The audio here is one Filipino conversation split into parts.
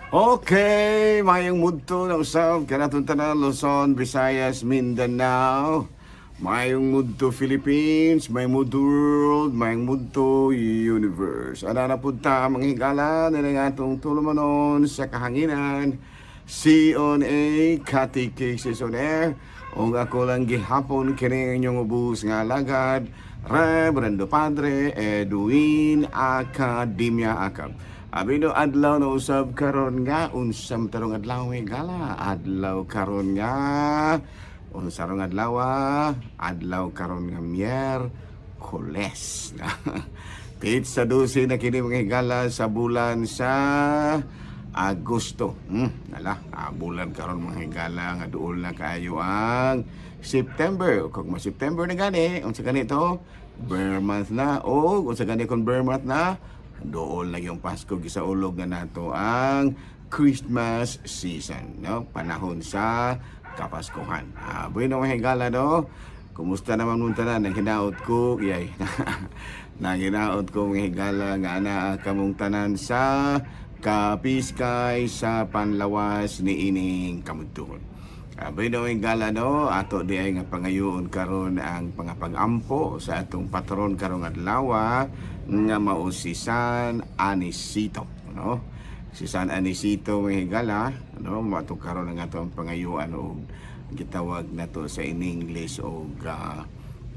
Okay, mayong mudto na usab kanatong tanan Luzon, Visayas, Mindanao. Mayong mudto Philippines, may mudto world, mayong mudto universe. Ana na pud ta mga higala na nga atong tulumanon sa kahanginan. CONA Catechesis on Air. O ako lang gihapon kini inyong ubus nga lagad, Reverendo Padre Edwin Academia Acab. Abino adlaw na usab karon nga unsam tarong adlaw gala adlaw karon nga unsarong adlaw karon nga Miyerkules. Pizza 12 na kini mga higala sa bulan sa Agosto. Bulan karon mga higala nga duol na kayo ang September. Kung September na gani, unsa ganito? Bear month na o unsa gani kon bear month na? Dool na yung Pasko gisaulog na nato ang Christmas season, no? Panahon sa Kapaskuhan. Bueno mga higala, no? Kumusta naman mong tanan? Nang hinaot ko, yay. Nang hinaot ko mga higala nga na kamong tanan sa Kapiskay sa panlawas ni ining kamudtuon. Bueno mga higala, no? Ato di ay nga pangayoon karon ang pangapag-ampo sa atong patron karong adlaw nga mao si San Anisito, no? Si San Anisito mga higala, no? Mato karon ang atong pangayuan og gitawag nato sa in English og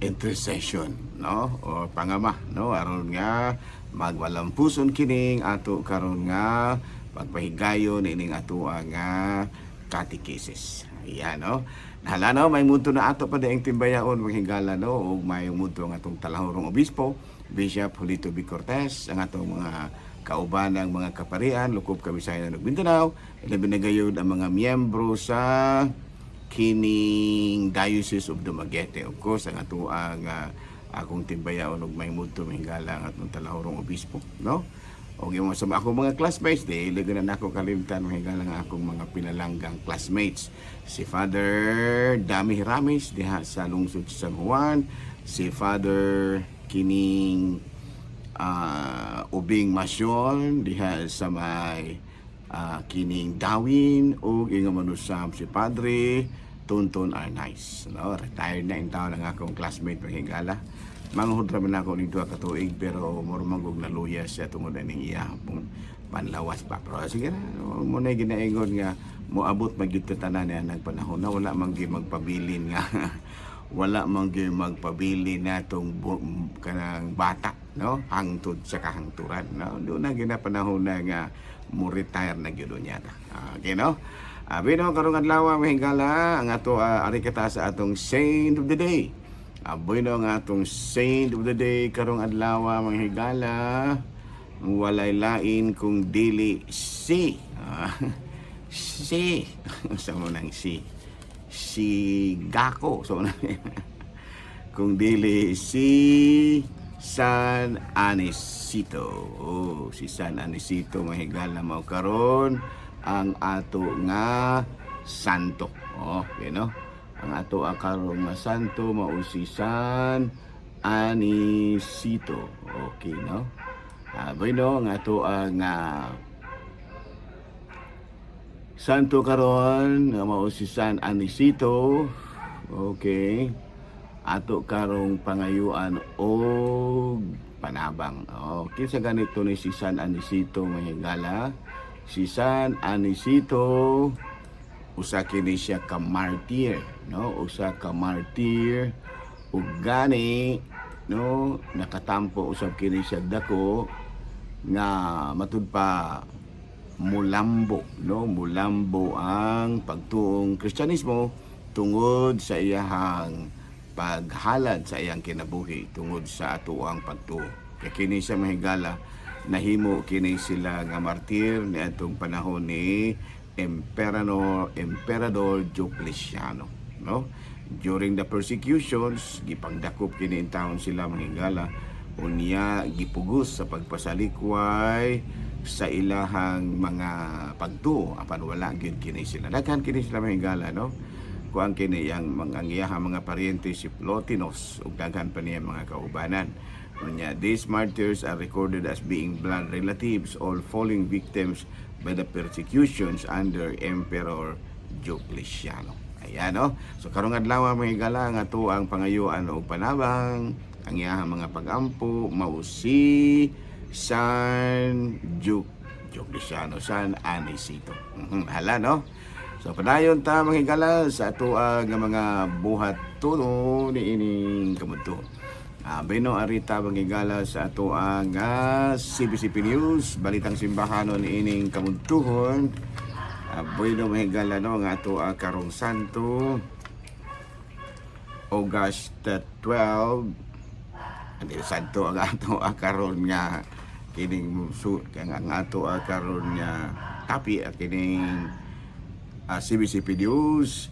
intercession, no? O pangama, no? Aron nga magwalampuson kining ato karon nga pagpahigayon ining ato nga catechesis. Ayan, no? Hala, no? May muto na ato pa daing timbayaon mga higala, no? O may muto ang atong talahorong obispo, Bishop Julito B. Cortez, ang atong mga kauban ng mga kaparian, Lukop, Kabisayan, ug Mindanao, ilabi na gayud ang mga miyembro sa kining Diocese of Dumaguete. Of course, ang ato ang akong timbayaon ug may muto mga higala ang atong talahorong obispo, no? O yung sa akong mga classmates, laga na ako kalimtan mga higala nga akong mga pinalanggang classmates. Si Father Dami Ramis diha sa lungsod sa San Juan, si Father kining Ubing Masyon diha sa may kining Dawin o inga manusam si Padre Tonton Arnaiz, no? Retired na in town ang akong classmate mga higala. Manghud ra man ako ning duha ka tuig pero mormagog na luya siya tungod ning iya panlawas pa. Pero sige na, mo na ginaingon nga moabot magyud tanan niya nagpanahon na wala man gyud magpabilin nga wala man gyud magpabilin natong kanang bata, no? Hangtod sa kahangturan, no? Do na ginapanahon na nga mo retire na gyud niya ta. Okay, no? Bino karong adlaw mga higala ang ato ari kata sa atong saint of the day. Bueno nga atong saint of the day karong adlaw mga higala, walay lain kung dili si si sa mo nang si Gako so kung dili si San Anisito. Si San Anisito mga higala mao karon ang ato nga santo. Okay, no? Ang ato karon nga santo mao si San Anisito. Okay, no? Bueno, ang ato nga santo karon nga mao si San Anisito. Okay. Ato karong pangayuan og panabang. Okay, sa ganito ni si San Anisito mga higala. Si San Anisito usa kini siya ka martir, no? Usa ka martir ug gani, no, nakatampo usab kini siya dako nga matud pa mulambo, no? Mulambo ang pagtuong Kristyanismo tungod sa iyahang paghalad sa iyang kinabuhi tungod sa atuang pagtuo. Kaya kini siya mahigala nahimo kini sila nga martir ni atong panahon ni Emperador Diocletiano, no? During the persecutions gipangdakop kini in taon sila mahigala unya gipugos sa pagpasalikway sa ilahang mga pagtuo apan wala gyud kini sila daghan kini sila mahigala, no? Kuan kini ang iyahang mga paryente si Plotinos ug daghan pa niya mga kaubanan. Unya, these martyrs are recorded as being blood relatives, all falling victims by the persecutions under Emperor Diocletiano. Ayan, no? So karong adlaw mga higala nga to ang pangayuan o panabang ang iyahang mga pag-ampo mao si San Diocletiano, San Anisito. Hala, no? So padayon ta mga higala sa ato nga mga buhat tulo ni ining kamuto. Bino arita magigala sa ato ang CBCP News, balitang simbahanon ining kamuntuhon. Bueno mahigala no nga ato karong Santo August 12. Hindi santo ang ato karon nga kining ang ato karon nga tapi kining CBCP News.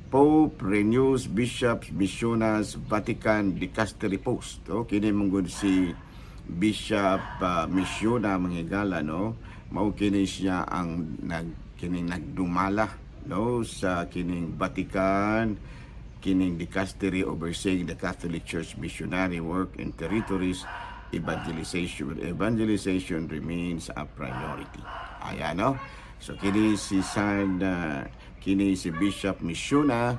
Pope renews bishops, missionas, Vatican Dicastery Post. Kini mong si Bishop Missiona manghigala, no? Mao kini siya ang kining nagdumala, no, sa kining Vatican, kining Dicastery overseeing the Catholic Church missionary work in territories. Evangelization remains a priority. Ayan, no? So kini si kini si Bishop Missiona,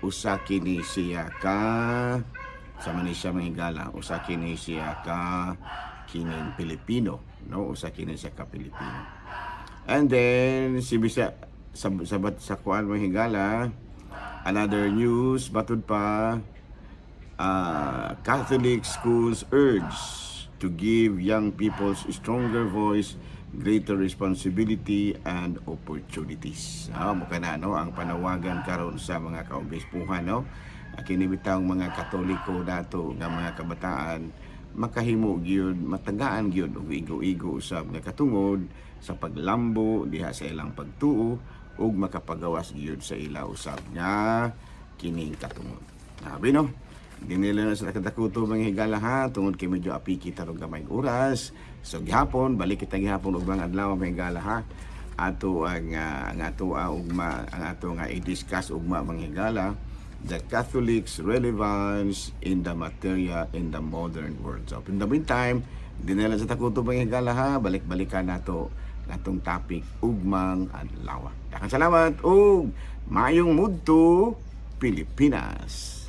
usa kini siya ka sa Manisya mahigala, usa kini siya ka kining Pilipino, no, usa kini siya ka Pilipino. And then si Bishop sa kuan mahigala, another news batud pa, Catholic schools urge to give young people stronger voice, greater responsibility and opportunities. Mukha na, no, ang panawagan karon sa mga kaobispuhan, no. Kini bitang mga Katoliko dato nga mga kabataan makahimo gyud, matagaan gyud og igo-igo usab nga katungod sa paglambo diha sa ilang pagtuo ug makapagawas gyud sa ila usab nga kining katungod. No? Dinila na sa kadakuto mga higala ha, tungod kay medyo apiki tarong gamay oras. So gihapon, balik kita gihapon og mga adlaw mga higala ha. Ato ang ato ugma, ang ato nga i-discuss ugma mga higala, the Catholics' relevance in the materia in the modern world. So in the meantime, dinila sa takuto mga higala ha, balik-balikan nato natong topic ugmang adlaw. Daghang salamat ug maayong mudto Pilipinas.